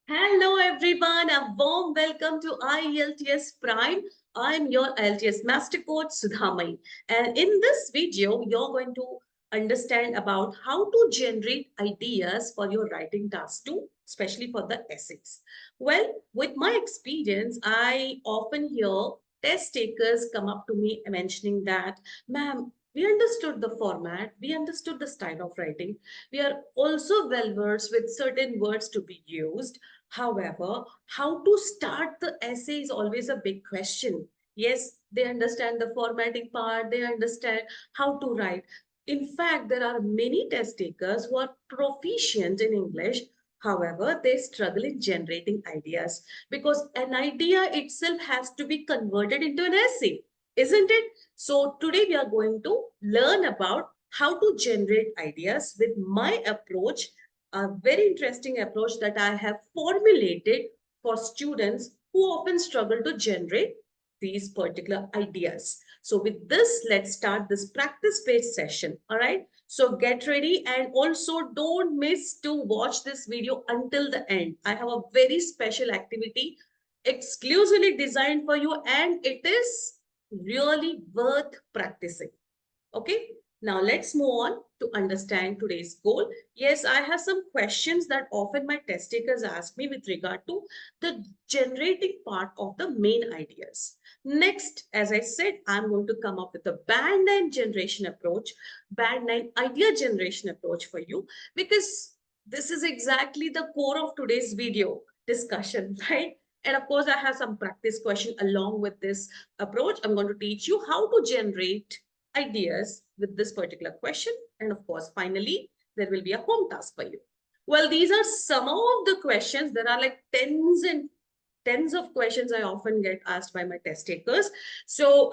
Hello everyone, a warm welcome to IELTS Prime. I'm your IELTS Master Coach Sudhamai, and in this video you're going to understand about how to generate ideas for your writing task too, especially for the essays. Well, with my experience, I often hear test takers come up to me mentioning that, ma'am, we understood the format, we understood the style of writing, we are also well versed with certain words to be used. However, how to start the essay is always a big question. Yes, they understand the formatting part, they understand how to write. In fact, there are many test takers who are proficient in English. However, they struggle in generating ideas because an idea itself has to be converted into an essay, isn't it? So, today we are going to learn about how to generate ideas with my approach, a very interesting approach that I have formulated for students who often struggle to generate these particular ideas. So with this, let's start this practice-based session. All right. So get ready and also don't miss to watch this video until the end. I have a very special activity exclusively designed for you and it is really worth practicing. Okay, now let's move on to understand today's goal. Yes, I have some questions that often my test takers ask me with regard to the generating part of the main ideas. Next, as I said, I'm going to come up with a band 9 generation approach, band 9 idea generation approach for you, because this is exactly the core of today's video discussion, right? And of course, I have some practice question along with this approach. I'm going to teach you how to generate ideas with this particular question. And of course, finally, there will be a home task for you. Well, these are some of the questions. There are like tens and tens of questions I often get asked by my test takers. So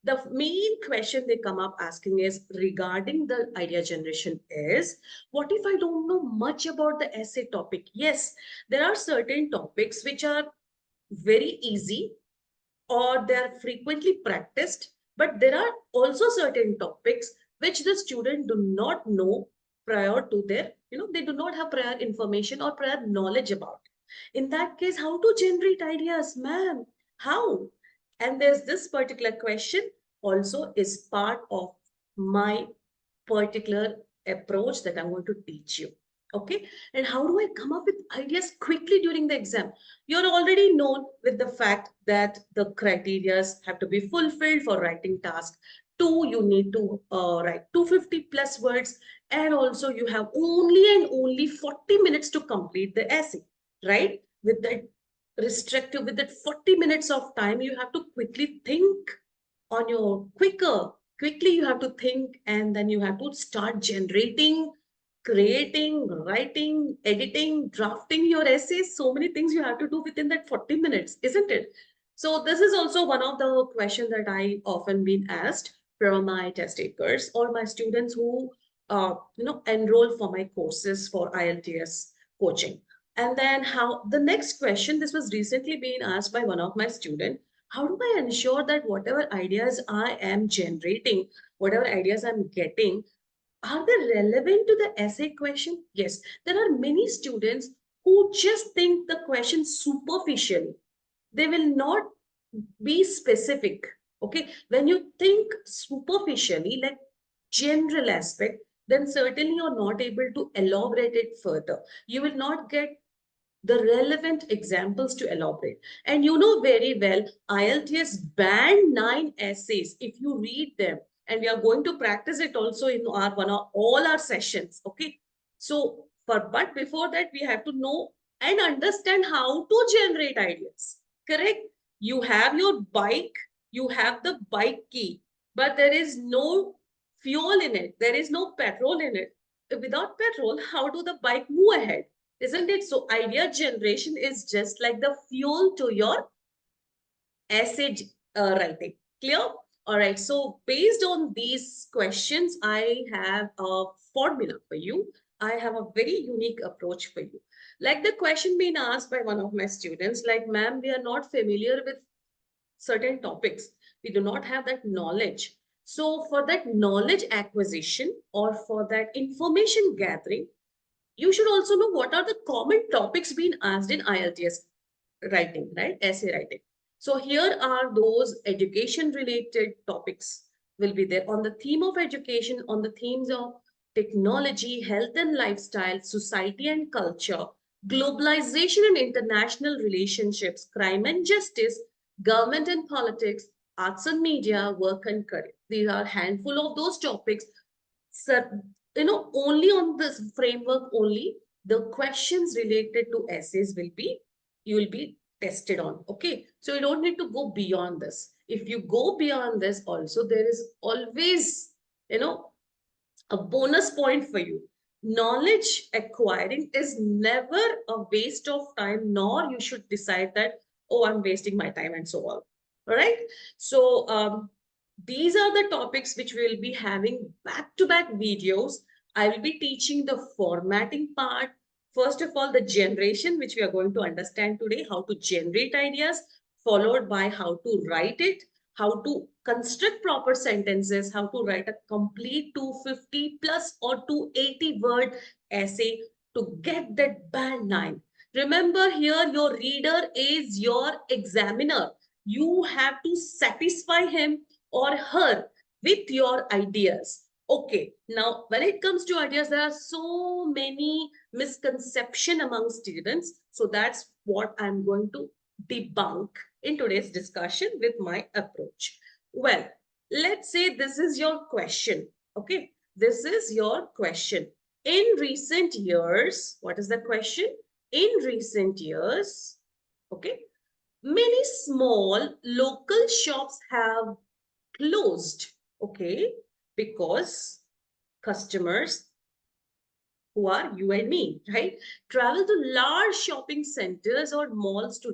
the main question they come up asking is regarding the idea generation is, what if I don't know much about the essay topic? Yes, there are certain topics which are very easy or they are frequently practiced, but there are also certain topics which the student do not know prior to their, they do not have prior information or prior knowledge about. In that case, how to generate ideas, ma'am? How? And there's this particular question also is part of my particular approach that I'm going to teach you. Okay. And how do I come up with ideas quickly during the exam? You're already known with the fact that the criteria have to be fulfilled for writing task. Two, you need to write 250 plus words. And also you have only and only 40 minutes to complete the essay, right? With that restrictive, with that 40 minutes of time, you have to quickly think on your quickly you have to think and then you have to start generating, creating, writing, editing, drafting your essays. So many things you have to do within that 40 minutes, isn't it? So this is also one of the questions that I often been asked from my test takers or my students who enroll for my courses for IELTS coaching. And then how the next question, this was recently being asked by one of my students, how do I ensure that whatever ideas I am generating, whatever ideas I'm getting, are they relevant to the essay question? Yes, there are many students who just think the question superficially. They will not be specific. Okay, when you think superficially, like general aspect, then certainly you're not able to elaborate it further. You will not get the relevant examples to elaborate. And you know very well, IELTS band 9 essays, if you read them, and we are going to practice it also in our one of all our sessions. Okay. So but before that, we have to know and understand how to generate ideas. Correct? You have your bike, you have the bike key, but there is no fuel in it, there is no petrol in it. Without petrol, how do the bike move ahead? Isn't it? So idea generation is just like the fuel to your essay writing. Clear? All right. So based on these questions, I have a formula for you. I have a very unique approach for you. Like the question being asked by one of my students, like, ma'am, we are not familiar with certain topics. We do not have that knowledge. So for that knowledge acquisition or for that information gathering, you should also know what are the common topics being asked in IELTS writing, right? Essay writing. So here are those education related topics will be there on the theme of education, on the themes of technology, health and lifestyle, society and culture, globalization and international relationships, crime and justice, government and politics, arts and media, work and career. These are a handful of those topics. Sir, only on this framework only, the questions related to essays will be, you will be tested on. Okay. So you don't need to go beyond this. If you go beyond this also, there is always, you know, a bonus point for you. Knowledge acquiring is never a waste of time, nor you should decide that, oh, I'm wasting my time and so on. All right. So these are the topics which we will be having back-to-back videos. I will be teaching the formatting part. First of all, the generation, which we are going to understand today, how to generate ideas, followed by how to write it, how to construct proper sentences, how to write a complete 250 plus or 280 word essay to get that band 9. Remember here, your reader is your examiner. You have to satisfy him or her with your ideas. Okay, now when it comes to ideas, there are so many misconceptions among students. So that's what I'm going to debunk in today's discussion with my approach. Well, let's say this is your question. Okay, this is your question. In recent years, what is the question? In recent years, okay, many small local shops have closed, okay, because customers who are you and me, right, travel to large shopping centers or malls to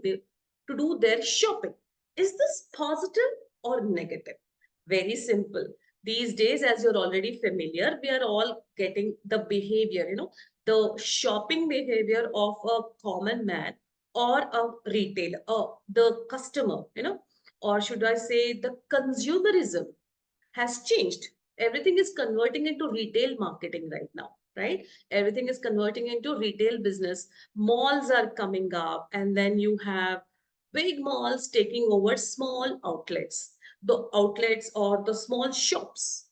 do their shopping. Is this positive or negative? Very simple. These days, as you're already familiar, we are all getting the behavior, the shopping behavior of a common man or a retailer, or the customer, or should I say the consumerism has changed. Everything is converting into retail marketing right now, right? Everything is converting into retail business. Malls are coming up, and then you have big malls taking over small outlets. The outlets or the small shops,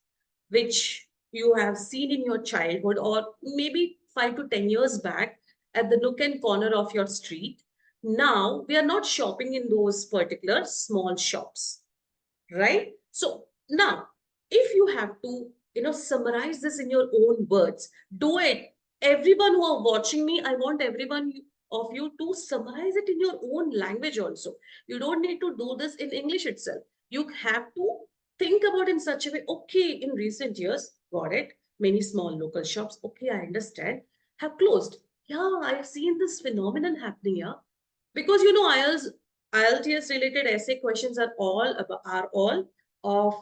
which you have seen in your childhood or maybe 5 to 10 years back at the nook and corner of your street. Now we are not shopping in those particular small shops, right? So now, if you have to, summarize this in your own words, do it. Everyone who are watching me, I want everyone of you to summarize it in your own language also. You don't need to do this in English itself. You have to think about in such a way, okay, in recent years, got it, many small local shops, okay, I understand, have closed. Yeah, I've seen this phenomenon happening here. Because IELTS related essay questions are all of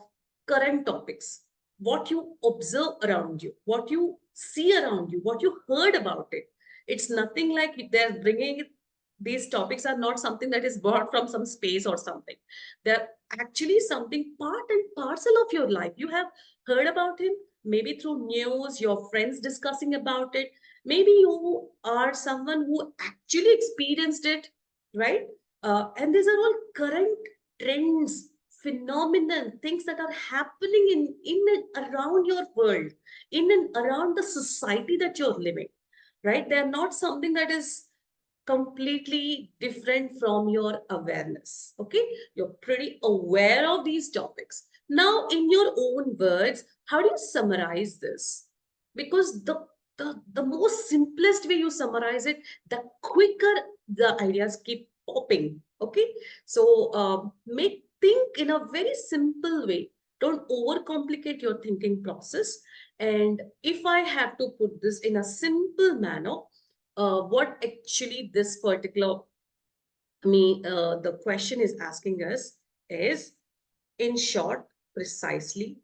current topics. What you observe around you, what you see around you, what you heard about it. It's nothing like they're bringing it. These topics are not something that is brought from some space or something. They're actually something part and parcel of your life. You have heard about him, maybe through news, your friends discussing about it. Maybe you are someone who actually experienced it, right? And these are all current trends, phenomenon, things that are happening in and around your world, in and around the society that you're living, right? They're not something that is completely different from your awareness. Okay, you're pretty aware of these topics. Now, in your own words, how do you summarize this? Because the most simplest way you summarize it, the quicker the ideas keep popping. Okay, so make think in a very simple way. Don't overcomplicate your thinking process. And if I have to put this in a simple manner, what actually this particular the question is asking us is, in short, precisely,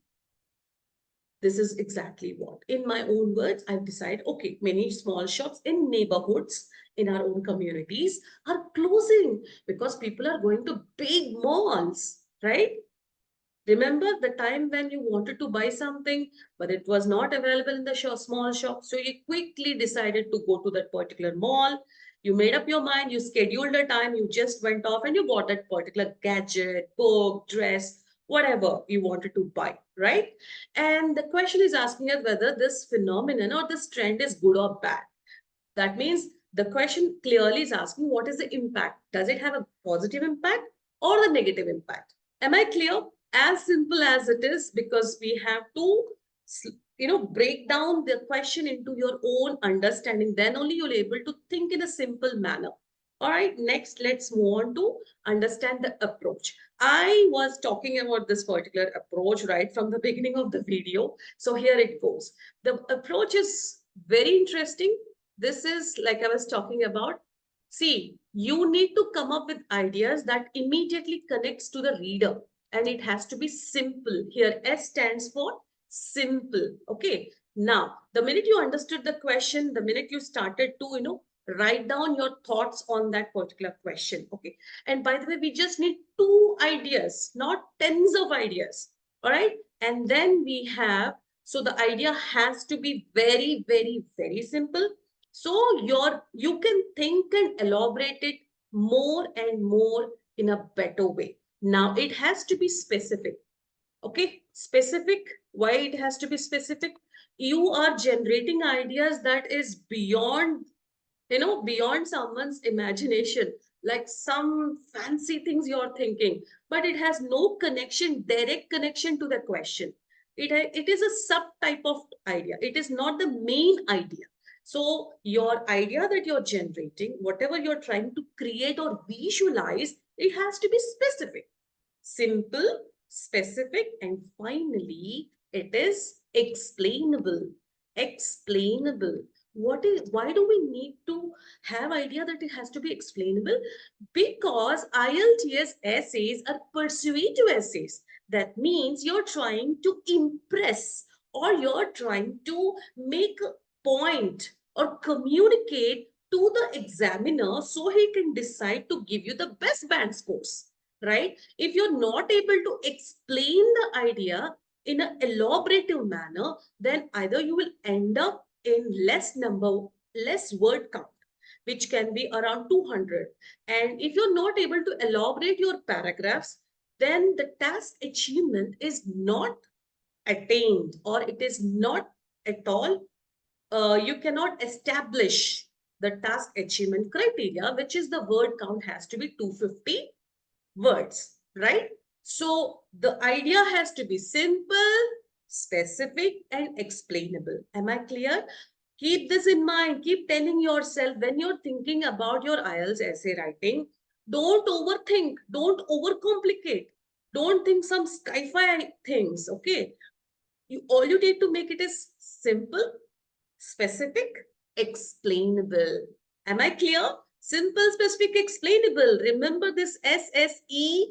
this is exactly what, in my own words, I've decided, okay, many small shops in neighborhoods in our own communities are closing because people are going to big malls, right? Remember the time when you wanted to buy something, but it was not available in the small shop. So you quickly decided to go to that particular mall. You made up your mind, you scheduled a time, you just went off and you bought that particular gadget, book, dress, whatever you wanted to buy, right? And the question is asking us whether this phenomenon or this trend is good or bad. That means the question clearly is asking what is the impact? Does it have a positive impact or the negative impact? Am I clear? As simple as it is, because we have to, break down the question into your own understanding. Then only you'll able to think in a simple manner. All right, next, let's move on to understand the approach. I was talking about this particular approach right from the beginning of the video. So here it goes. The approach is very interesting. This is like I was talking about. See, you need to come up with ideas that immediately connects to the reader, and it has to be simple. Here S stands for simple. Okay. Now, the minute you understood the question, the minute you started to, write down your thoughts on that particular question. Okay. And by the way, we just need two ideas, not tens of ideas. All right. And then we have, so the idea has to be very, very, very simple. So you can think and elaborate it more and more in a better way. Now it has to be specific. Okay, specific. Why it has to be specific? You are generating ideas that is beyond, beyond someone's imagination, like some fancy things you're thinking, but it has no connection, direct connection to the question. It is a subtype of idea. It is not the main idea. So your idea that you're generating, whatever you're trying to create or visualize, it has to be specific, simple, specific, and finally, it is explainable. Explainable. Why do we need to have idea that it has to be explainable? Because IELTS essays are persuasive essays. That means you're trying to impress, or you're trying to make a point or communicate to the examiner so he can decide to give you the best band scores, right? If you're not able to explain the idea in an elaborative manner, then either you will end up in less word count, which can be around 200. And if you're not able to elaborate your paragraphs, then the task achievement is not attained, or it is not at all, you cannot establish the task achievement criteria, which is the word count has to be 250 words, right? So the idea has to be simple, specific, and explainable. Am I clear? Keep this in mind. Keep telling yourself when you're thinking about your IELTS essay writing, don't overthink, don't overcomplicate, don't think some sci-fi things, okay? All you need to make it is simple, specific, explainable. Am I clear? Simple, specific, explainable. Remember this SSE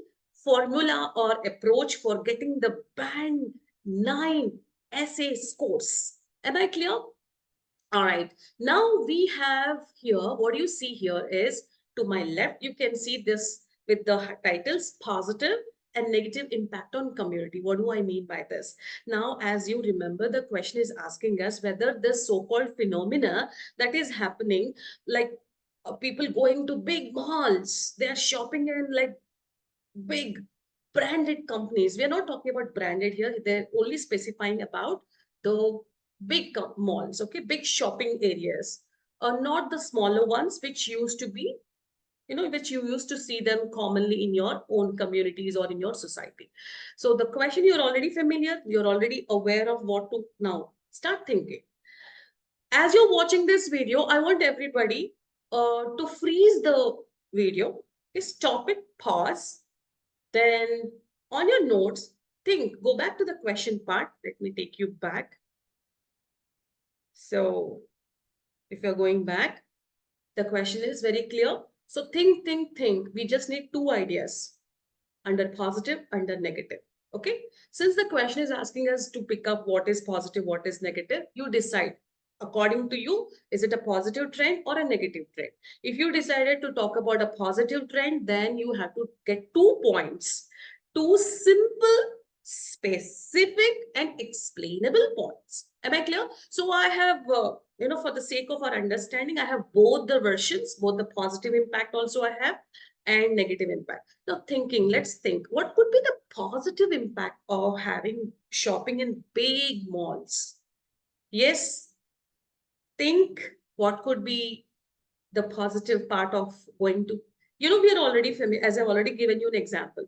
formula or approach for getting the band 9 essay scores. Am I clear? All right. Now we have here, what you see here is to my left, you can see this with the titles positive and negative impact on community. What do I mean by this? Now, as you remember, the question is asking us whether this so-called phenomena that is happening, like people going to big malls, they are shopping in like big branded companies. We are not talking about branded here. They're only specifying about the big malls, okay, big shopping areas, not the smaller ones, which used to be, which you used to see them commonly in your own communities or in your society. So the question, you're already familiar, you're already aware of what to now start thinking. As you're watching this video, I want everybody to freeze the video, stop it, pause, then on your notes, think, go back to the question part. Let me take you back. So if you're going back, the question is very clear. So think, think, think. We just need two ideas, under positive, under negative. Okay. Since the question is asking us to pick up what is positive, what is negative, you decide. According to you, is it a positive trend or a negative trend? If you decided to talk about a positive trend, then you have to get 2 points. Two simple, specific and explainable points. Am I clear? So I have, for the sake of our understanding, I have both the versions, both the positive impact also I have and negative impact. Now thinking, let's think, what could be the positive impact of having shopping in big malls? Yes, think what could be the positive part of going to, we are already familiar, as I've already given you an example.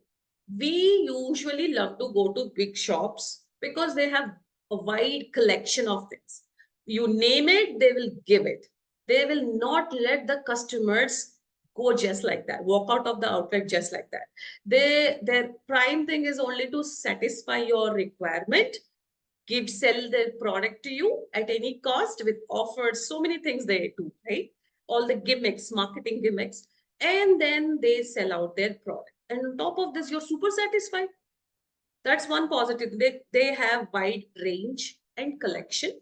We usually love to go to big shops because they have a wide collection of things. You name it, they will give it. They will not let the customers go just like that, walk out of the outlet just like that. Their prime thing is only to satisfy your requirement, sell their product to you at any cost with offers, so many things they do, right? All the gimmicks, marketing gimmicks, and then they sell out their product. And on top of this, you're super satisfied. That's one positive. They have wide range and collection.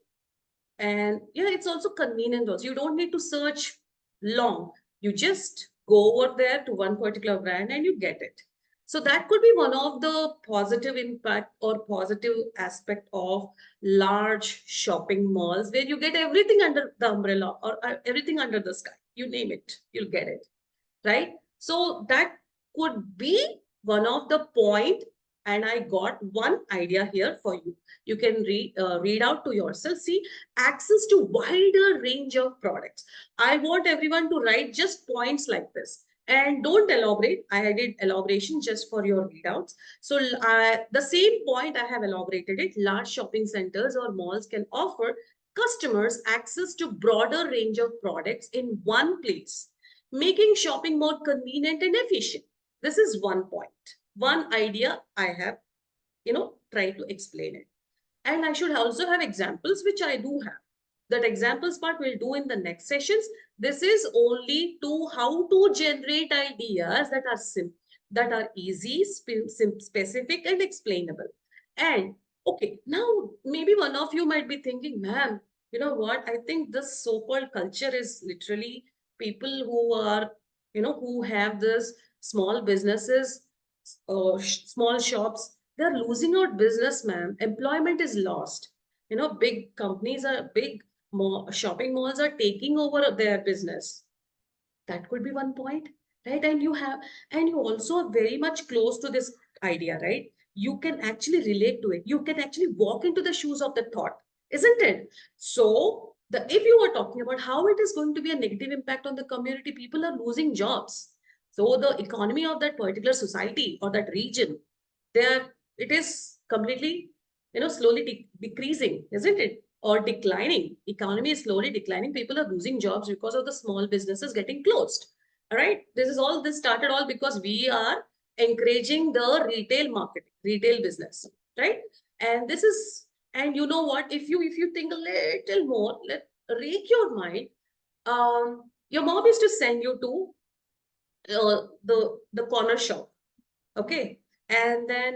And yeah, it's also convenient also. You don't need to search long. You just go over there to one particular brand and you get it. So that could be one of the positive impact or positive aspect of large shopping malls where you get everything under the umbrella or everything under the sky. You name it, you'll get it, right? So that could be one of the point, and I got one idea here for you. You can read out to yourself. See, access to wider range of products. I want everyone to write just points like this. And don't elaborate. I did elaboration just for your readouts. So the same point I have elaborated it. Large shopping centers or malls can offer customers access to broader range of products in one place, making shopping more convenient and efficient. This is one point, one idea I have, tried to explain it. And I should also have examples, which I do have. That examples part we'll do in the next sessions. This is only to how to generate ideas that are simple, that are easy, specific, and explainable. And okay, now maybe one of you might be thinking, ma'am, you know what? I think this so-called culture is literally people who are, who have this small businesses, small shops, they're losing out business, ma'am. Employment is lost. Big companies are big shopping malls are taking over their business. That could be one point, right? And you also are very much close to this idea, right? You can actually relate to it. You can actually walk into the shoes of the thought, isn't it? So if you were talking about how it is going to be a negative impact on the community, people are losing jobs. So the economy of that particular society or that region, there it is completely, slowly decreasing, isn't it? Or declining. Economy is slowly declining. People are losing jobs because of the small businesses getting closed. All right. This started all because we are encouraging the retail market, retail business, right? And this is, and you know what? If you think a little more, let rake your mind. Your mom is to send you to the corner shop, okay, and then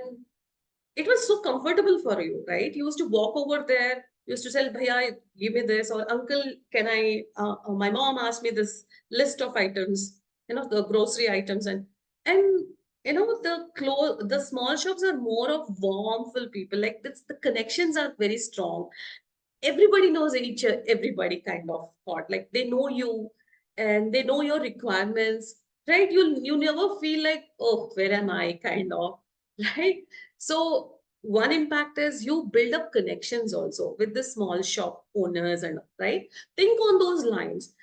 it was so comfortable for you, right? You used to walk over there, you used to say, Bhaiya, give me this, or Uncle, can I, my mom asked me this list of items, the grocery items, and the small shops are more of warmful people. Like this, the connections are very strong. Everybody knows everybody kind of thought. Like they know you and they know your requirements, right? You never feel like, oh, where am I kind of, right? So one impact is you build up connections also with the small shop owners, and right, think on those lines,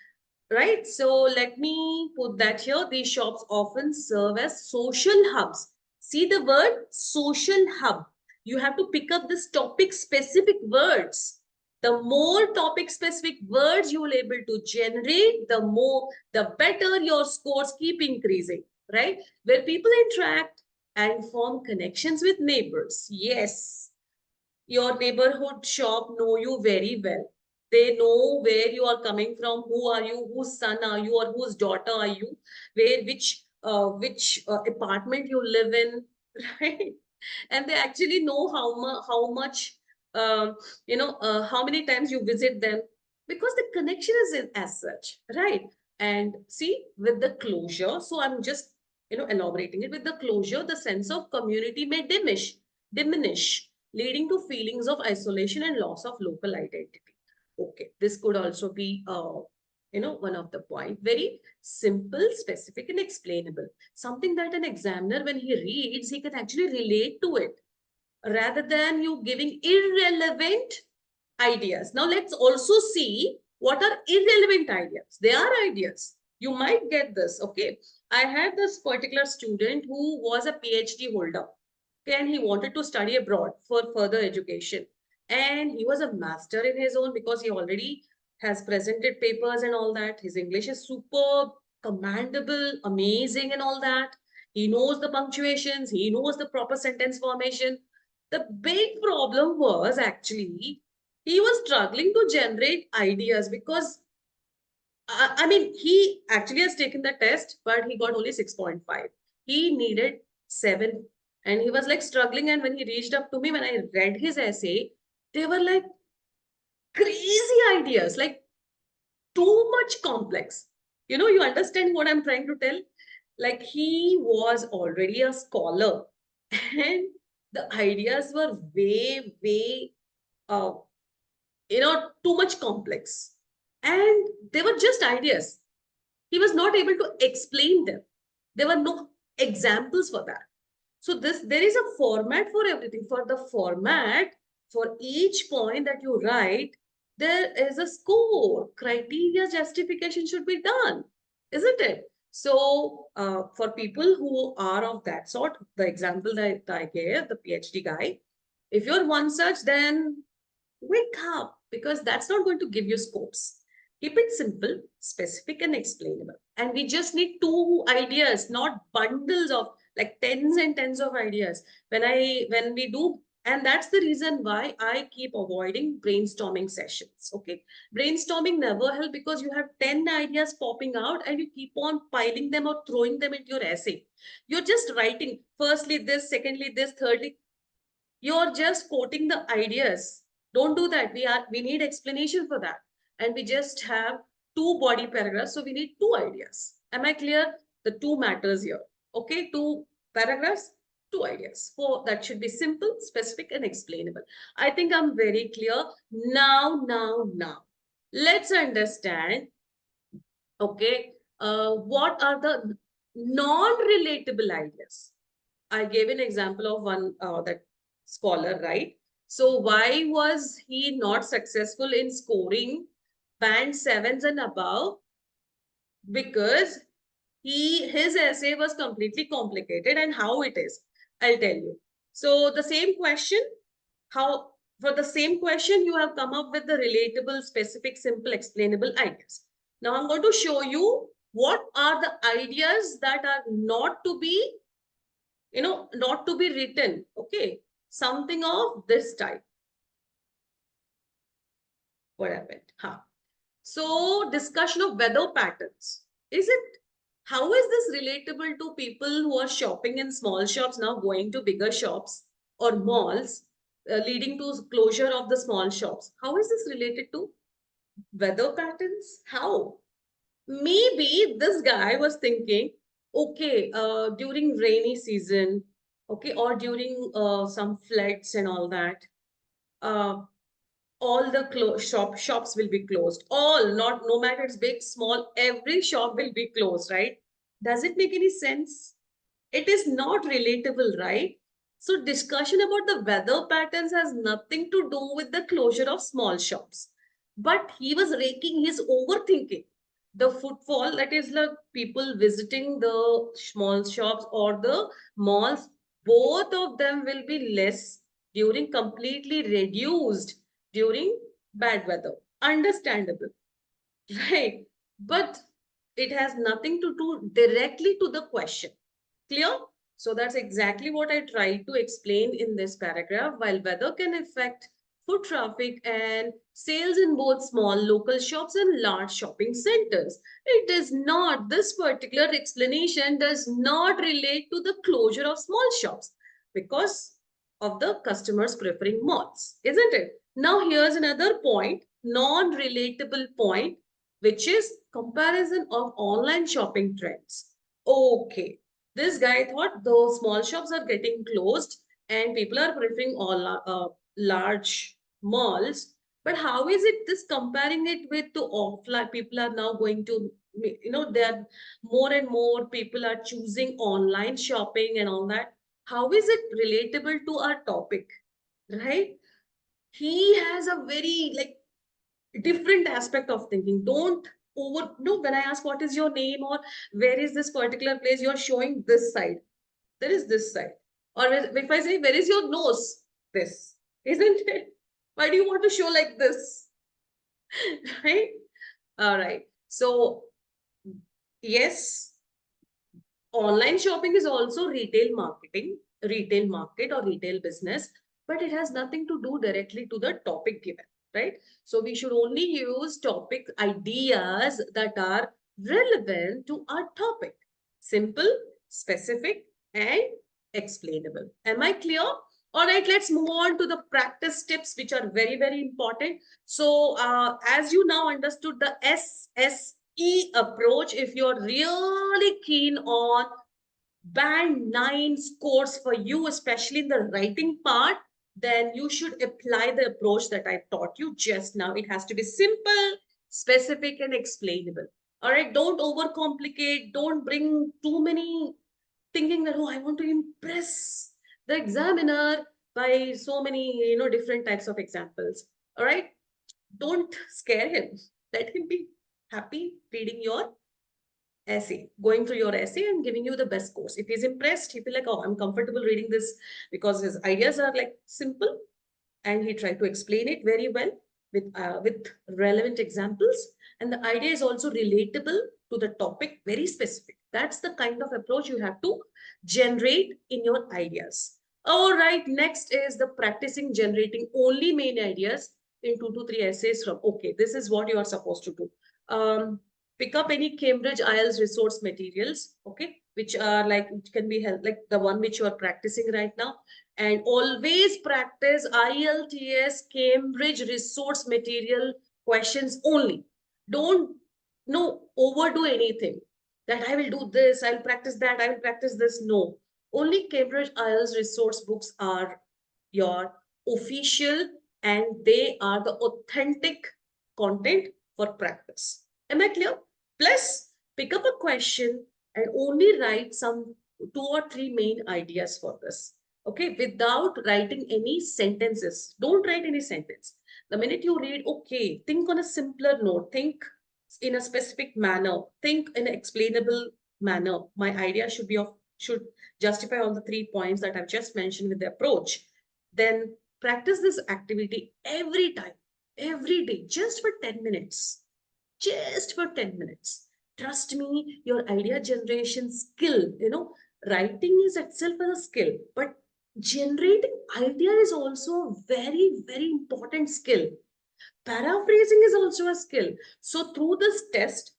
right? So let me put that here. These shops often serve as social hubs. See the word social hub. You have to pick up this topic specific words. The more topic specific words you will able to generate, the better your scores keep increasing, right? Where people interact and form connections with neighbors. Yes, your neighborhood shop know you very well. They know where you are coming from, who are you, whose son are you, or whose daughter are you, which apartment you live in, right? And they actually know how much how many times you visit them, because the connection is as such, right? And see, with the closure, so I'm just elaborating it. With the closure, the sense of community may diminish, leading to feelings of isolation and loss of local identity. Okay, this could also be, one of the point. Very simple, specific, and explainable. Something that an examiner, when he reads, he can actually relate to it rather than you giving irrelevant ideas. Now, let's also see what are irrelevant ideas. They are ideas. You might get this. Okay. I had this particular student who was a PhD holder. Okay, and he wanted to study abroad for further education. And he was a master in his own because he already has presented papers and all that. His English is superb, commendable, amazing, and all that. He knows the punctuations, he knows the proper sentence formation. The big problem was actually he was struggling to generate ideas because I mean, he actually has taken the test, but he got only 6.5. He needed 7. And he was like struggling. And when he reached up to me, when I read his essay, they were like crazy ideas, like too much complex. You understand what I'm trying to tell? Like he was already a scholar, and the ideas were way, uh, too much complex. And they were just ideas. He was not able to explain them. There were no examples for that. So there is a format for everything. For the format, for each point that you write, there is a score. Criteria justification should be done, isn't it? So for people who are of that sort, the example that I gave, the PhD guy, if you're one such, then wake up, because that's not going to give you scopes. Keep it simple, specific, and explainable. And we just need 2 ideas, not bundles of like tens and tens of ideas. When we do, and that's the reason why I keep avoiding brainstorming sessions. Okay. Brainstorming never helps because you have 10 ideas popping out and you keep on piling them or throwing them into your essay. You're just writing firstly this, secondly this, thirdly you're just quoting the ideas. Don't do that. We need explanation for that. And we just have 2 body paragraphs. So we need 2 ideas. Am I clear? The 2 matters here. Okay, 2 paragraphs, 2 ideas. For that should be simple, specific, and explainable. I think I'm very clear. Now. Let's understand, okay, what are the non-relatable ideas? I gave an example of one that scholar, right? So why was he not successful in scoring band 7s and above? Because his essay was completely complicated, and how it is, I'll tell you. So the same question, how for the same question you have come up with the relatable, specific, simple, explainable ideas. Now I'm going to show you what are the ideas that are not to be not to be written. Okay. Something of this type. What happened? Huh. So discussion of weather patterns. Is it, how is this relatable to people who are shopping in small shops now going to bigger shops or malls, leading to closure of the small shops? How is this related to weather patterns? How? Maybe this guy was thinking, okay, during rainy season, okay, or during some floods and all that, uh, all the shops will be closed. All, not no matter it's big, small, every shop will be closed, right? Does it make any sense? It is not relatable, right? So discussion about the weather patterns has nothing to do with the closure of small shops. But he was raking his overthinking. The footfall, that is like people visiting the small shops or the malls, both of them will be less during completely reduced during bad weather. Understandable, right? But it has nothing to do directly to the question. Clear? So that's exactly what I tried to explain in this paragraph. While weather can affect foot traffic and sales in both small local shops and large shopping centers, it does not, this particular explanation does not relate to the closure of small shops because of the customers preferring malls, isn't it? Now here's another point, non-relatable point, which is comparison of online shopping trends. Okay, this guy thought those small shops are getting closed and people are preferring all large malls. But how is it this comparing it with the offline? People are now going to, there more and more people are choosing online shopping and all that. How is it relatable to our topic, right? He has a very like different aspect of thinking. Don't over no. When I ask what is your name or where is this particular place, you're showing this side. There is this side. Or if I say, where is your nose? This. Isn't it? Why do you want to show like this? Right? All right. So, yes, online shopping is also retail marketing, retail market or retail business, but it has nothing to do directly to the topic given, right? So we should only use topic ideas that are relevant to our topic. Simple, specific, and explainable. Am I clear? All right, let's move on to the practice tips, which are very, very important. So, as you now understood the SSE approach, if you're really keen on band 9 scores for you, especially in the writing part, then you should apply the approach that I taught you just now. It has to be simple, specific, and explainable. All right, don't overcomplicate, don't bring too many thinking that, oh, I want to impress the examiner by so many, different types of examples. All right, don't scare him. Let him be happy reading your essay, going through your essay and giving you the best course. If he's impressed, he feel like, oh, I'm comfortable reading this because his ideas are like simple, and he tried to explain it very well with relevant examples, and the idea is also relatable to the topic, very specific. That's the kind of approach you have to generate in your ideas. All right, next is the practicing generating only main ideas in 2 to 3 essays from. Okay, this is what you are supposed to do. Pick up any Cambridge IELTS resource materials, okay, which are like, which can be help, like the one which you are practicing right now, and always practice IELTS Cambridge resource material questions only. Don't overdo anything. That I will do this, I'll practice that, I will practice this. No. Only Cambridge IELTS resource books are your official, and they are the authentic content for practice. Am I clear? Plus, pick up a question and only write some 2 or 3 main ideas for this. Okay, without writing any sentences. Don't write any sentence. The minute you read, okay, think on a simpler note, think in a specific manner, think in an explainable manner. My idea should justify all the 3 points that I've just mentioned with the approach. Then practice this activity every day, just for 10 minutes. Just for 10 minutes. Trust me, your idea generation skill, writing is itself a skill, but generating idea is also a very, very important skill. Paraphrasing is also a skill. So through this test,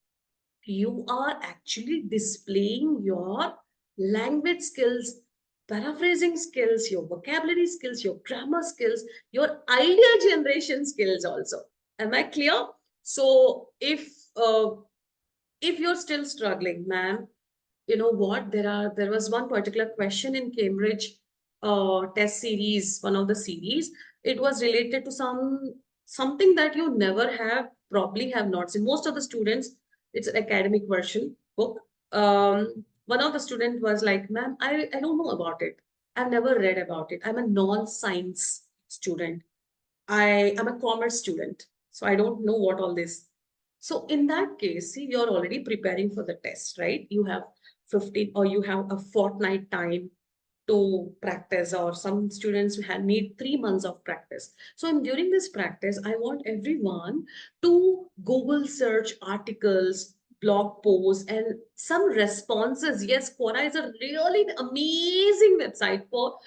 you are actually displaying your language skills, paraphrasing skills, your vocabulary skills, your grammar skills, your idea generation skills also. Am I clear? So if you're still struggling, ma'am, you know what? There was one particular question in Cambridge test series, one of the series. It was related to something that you never have probably have not seen. Most of the students, it's an academic version book. One of the student was like, ma'am, I don't know about it. I've never read about it. I'm a non-science student. I am a commerce student, so I don't know what all this. So in that case, see, you're already preparing for the test, right? You have 15 or you have a fortnight time to practice, or some students need 3 months of practice. So during this practice, I want everyone to Google search articles, blog posts, and some responses. Yes, Quora is a really amazing website for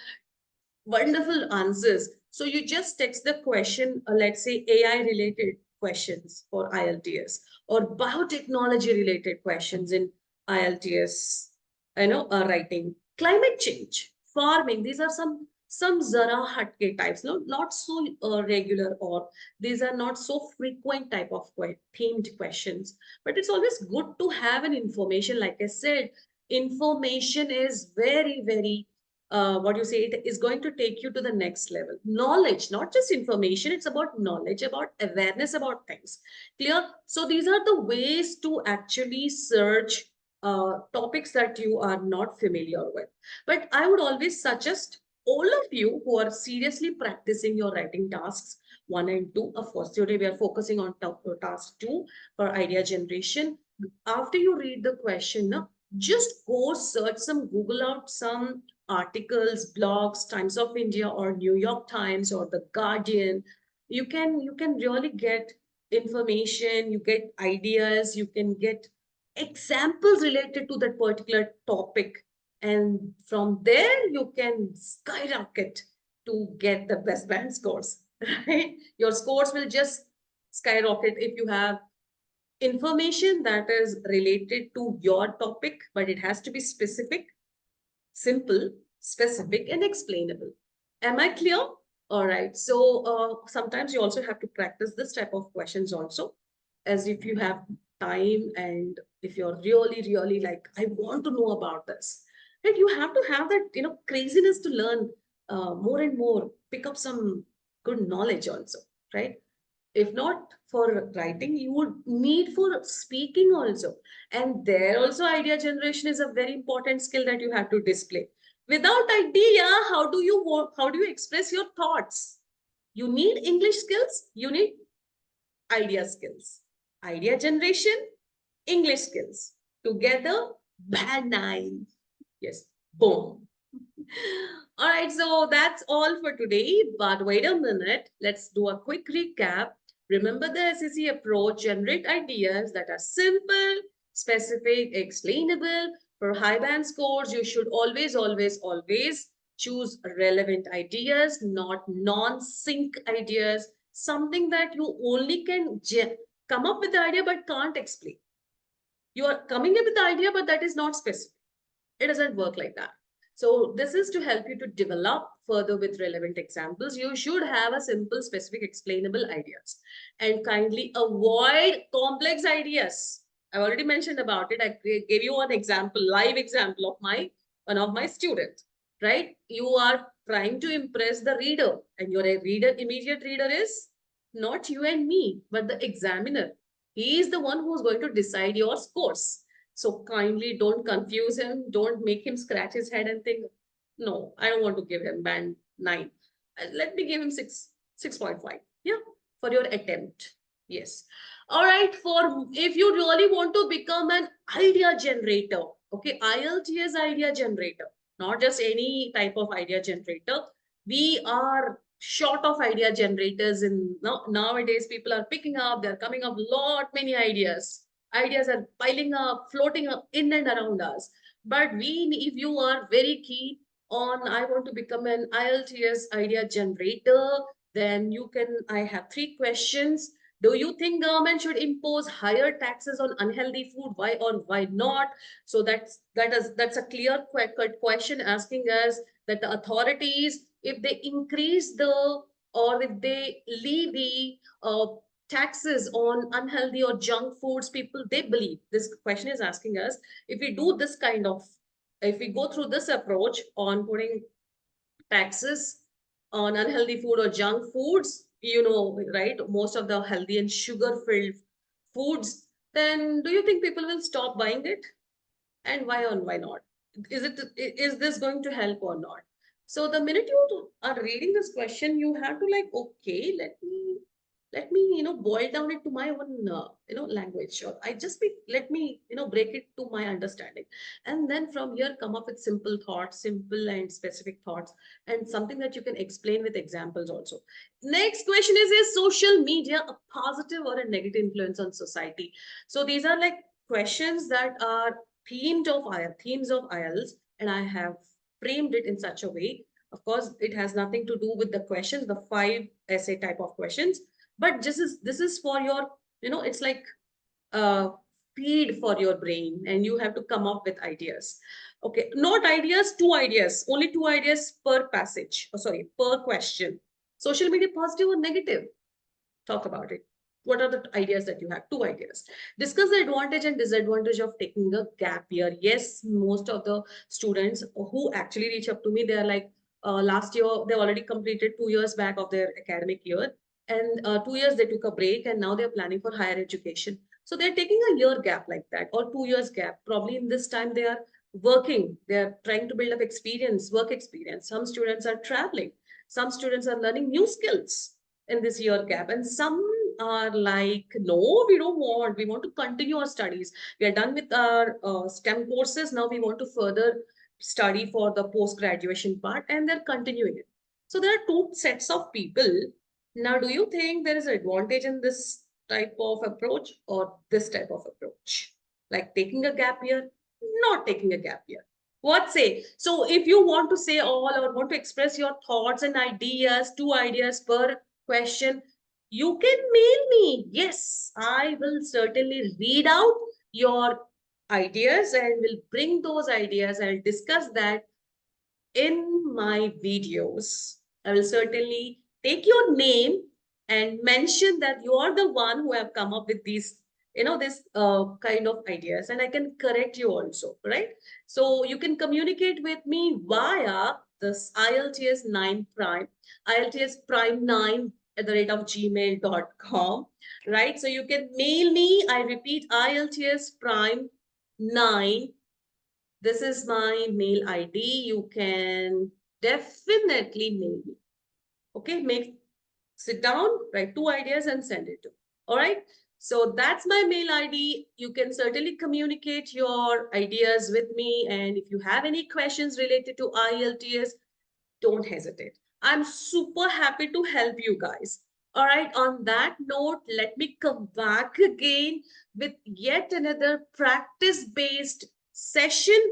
wonderful answers. So you just text the question, let's say AI related questions for IELTS, or biotechnology related questions in IELTS, writing, climate change, farming. These are some zara hatke types, no, not so regular, or these are not so frequent type of themed questions. But it's always good to have an information. Like I said, information is very, very what you say, it is going to take you to the next level. Knowledge, not just information, it's about knowledge, about awareness about things. Clear? So these are the ways to actually search topics that you are not familiar with. But I would always suggest all of you who are seriously practicing your writing tasks 1 and 2. Of course, today we are focusing on task 2 for idea generation. After you read the question, no, just go search some, Google out some articles, blogs, Times of India or New York Times or The Guardian. You can really get information, you get ideas, you can get examples related to that particular topic. And from there, you can skyrocket to get the best band scores, right? Your scores will just skyrocket if you have information that is related to your topic, but it has to be specific, simple, specific, and explainable. Am I clear? All right. So sometimes you also have to practice this type of questions also, as if you have time and if you're really, really like, I want to know about this. Right? You have to have that, craziness to learn more and more, pick up some good knowledge also, right? If not for writing, you would need for speaking also. And there also idea generation is a very important skill that you have to display. Without idea, how do you express your thoughts? You need English skills, you need idea skills. Idea generation, English skills. Together, band 9. Yes, boom. All right, so that's all for today. But wait a minute, let's do a quick recap. Remember the SEC approach, generate ideas that are simple, specific, explainable. For high band scores, you should always, always, always choose relevant ideas, not non-sync ideas, something that you only can come up with the idea but can't explain. You are coming up with the idea, but that is not specific. It doesn't work like that. So this is to help you to develop further with relevant examples. You should have a simple, specific, explainable ideas and kindly avoid complex ideas. I already mentioned about it. I gave you an example, live example of one of my students, right? You are trying to impress the reader and your immediate reader is not you and me, but the examiner. He is the one who's going to decide your scores. So kindly don't confuse him. Don't make him scratch his head and think, no, I don't want to give him band 9. Let me give him 6.5. Yeah, for your attempt. Yes. All right. For if you really want to become an idea generator, okay, IELTS idea generator, not just any type of idea generator. We are short of idea generators in nowadays. People are picking up, they're coming up lot many ideas. Ideas are piling up, floating up in and around us. But if you are very keen on, I want to become an IELTS idea generator, then I have 3 questions. Do you think government should impose higher taxes on unhealthy food? Why or why not? So that's a clear question asking us that the authorities, if they increase or if they levy taxes on unhealthy or junk foods, people, they believe, this question is asking us, if we do this kind of, if we go through this approach on putting taxes on unhealthy food or junk foods, right, most of the healthy and sugar filled foods, then do you think people will stop buying it? And why or why not? Is this going to help or not? So the minute you are reading this question, you have to like, okay, let me boil down it to my own language, or let me break it to my understanding, and then from here come up with simple thoughts, simple and specific thoughts, and something that you can explain with examples also. Next question is social media a positive or a negative influence on society? So these are like questions that are themes of IELTS, and I have framed it in such a way. Of course, it has nothing to do with the questions, the 5 essay type of questions, but this is for your, it's like a feed for your brain, and you have to come up with ideas. Okay, not ideas, 2 ideas, only 2 ideas per passage, per question. Social media positive or negative? Talk about it. What are the ideas that you have? Two ideas. Discuss the advantage and disadvantage of taking a gap year. Yes, most of the students who actually reach up to me, they are like, last year they already completed 2 years back of their academic year, and 2 years they took a break, and now they're planning for higher education. So they're taking a year gap like that, or 2 years gap. Probably in this time they are working, they're trying to build up experience, work experience. Some students are traveling, some students are learning new skills in this year gap, and some are like, no, we don't want, we want to continue our studies. We are done with our STEM courses, now we want to further study for the post graduation part, and they're continuing it. So there are two sets of people. Now, do you think there is an advantage in this type of approach or this type of approach, like taking a gap year, not taking a gap year? What say? So if you want to say all or want to express your thoughts and ideas, 2 ideas per question, you can mail me. Yes, I will certainly read out your ideas and will bring those ideas. I'll discuss that in my videos. I will certainly take your name and mention that you are the one who have come up with these, this kind of ideas, and I can correct you also, right? So you can communicate with me via this IELTS 9 Prime, IELTS Prime 9 at the rate of gmail.com, right? So you can mail me. I repeat, IELTS Prime 9, this is my mail ID. You can definitely mail me. Okay, sit down, write 2 ideas and send it to me. All right. So that's my mail ID. You can certainly communicate your ideas with me. And if you have any questions related to IELTS, don't hesitate. I'm super happy to help you guys. All right, on that note, let me come back again with yet another practice based session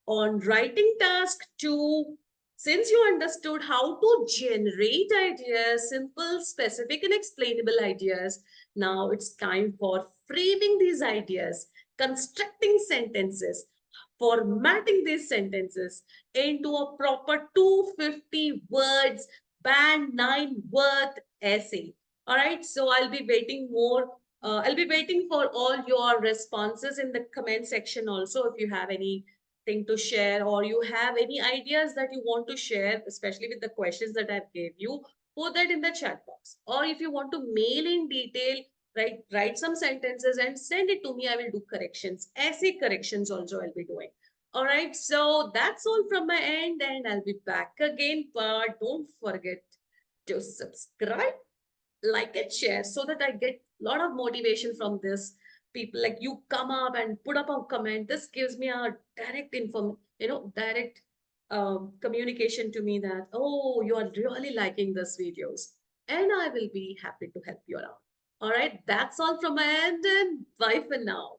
on writing task 2. Since you understood how to generate ideas, simple, specific, and explainable ideas, now it's time for framing these ideas, constructing sentences, formatting these sentences into a proper 250 words, band 9 worth essay. All right, so I'll be waiting more. I'll be waiting for all your responses in the comment section also. If you have anything to share or you have any ideas that you want to share, especially with the questions that I've gave you, put that in the chat box. Or if you want to mail in detail, write some sentences and send it to me. I will do corrections. Essay corrections also I'll be doing. All right, so that's all from my end, and I'll be back again. But don't forget to subscribe, like, and share so that I get a lot of motivation from this. People like you come up and put up a comment. This gives me a direct direct communication to me that, oh, you are really liking this videos, and I will be happy to help you out. All right, that's all from my end, and bye for now.